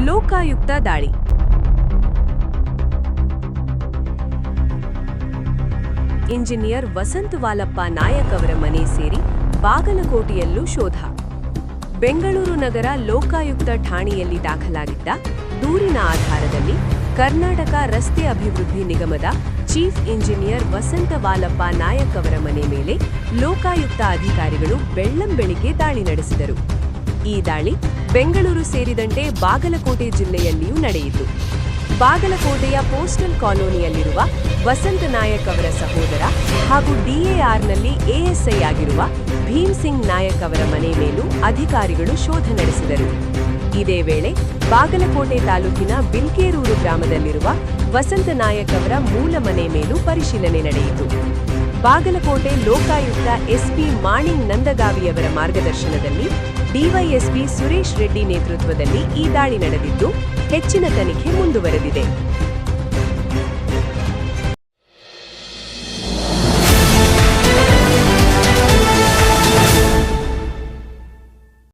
ಲೋಕಾಯುಕ್ತ ದಾಳಿ. ಇಂಜಿನಿಯರ್ ವಸಂತ ವಾಲಪ್ಪ ನಾಯಕ್ ಅವರ ಮನೆ ಸೇರಿ ಬಾಗಲಕೋಟೆಯಲ್ಲೂ ಶೋಧ. ಬೆಂಗಳೂರು ನಗರ ಲೋಕಾಯುಕ್ತ ಠಾಣೆಯಲ್ಲಿ ದಾಖಲಾಗಿದ್ದ ದೂರಿನ ಆಧಾರದಲ್ಲಿ ಕರ್ನಾಟಕ ರಸ್ತೆ ಅಭಿವೃದ್ಧಿ ನಿಗಮದ ಚೀಫ್ ಇಂಜಿನಿಯರ್ ವಸಂತ ವಾಲಪ್ಪ ನಾಯಕ್ ಅವರ ಮನೆ ಮೇಲೆ ಲೋಕಾಯುಕ್ತ ಅಧಿಕಾರಿಗಳು ಬೆಳ್ಳಂಬೆಳಿಗ್ಗೆ ದಾಳಿ ನಡೆಸಿದರು. ಈ ದಾಳಿ ಬೆಂಗಳೂರು ಸೇರಿದಂತೆ ಬಾಗಲಕೋಟೆ ಜಿಲ್ಲೆಯಲ್ಲಿಯೂ ನಡೆಯಿತು. ಬಾಗಲಕೋಟೆಯ ಪೋಸ್ಟಲ್ ಕಾಲೋನಿಯಲ್ಲಿರುವ ವಸಂತ ನಾಯಕ್ ಅವರ ಸಹೋದರ ಹಾಗೂ ಡಿಎಆರ್ನಲ್ಲಿ ಎಎಸ್ಐ ಆಗಿರುವ ಭೀಮ್ ಸಿಂಗ್ ನಾಯಕ್ ಅವರ ಮನೆ ಮೇಲೂ ಅಧಿಕಾರಿಗಳು ಶೋಧ ನಡೆಸಿದರು. ಇದೇ ವೇಳೆ ಬಾಗಲಕೋಟೆ ತಾಲೂಕಿನ ಬಿಲ್ಕೇರೂರು ಗ್ರಾಮದಲ್ಲಿರುವ ವಸಂತ ನಾಯಕ್ ಅವರ ಮೂಲ ಮನೆ ಮೇಲೂ ಪರಿಶೀಲನೆ ನಡೆಯಿತು. ಬಾಗಲಕೋಟೆ ಲೋಕಾಯುಕ್ತ ಎಸ್ಪಿ ಮಾಣಿಂಗ್ ನಂದಗಾವಿಯವರ ಮಾರ್ಗದರ್ಶನದಲ್ಲಿ ಡಿವೈಎಸ್ಪಿ ಸುರೇಶ್ ರೆಡ್ಡಿ ನೇತೃತ್ವದಲ್ಲಿ ಈ ದಾಳಿ ನಡೆದಿದ್ದು, ಹೆಚ್ಚಿನ ತನಿಖೆ ಮುಂದುವರೆದಿದೆ.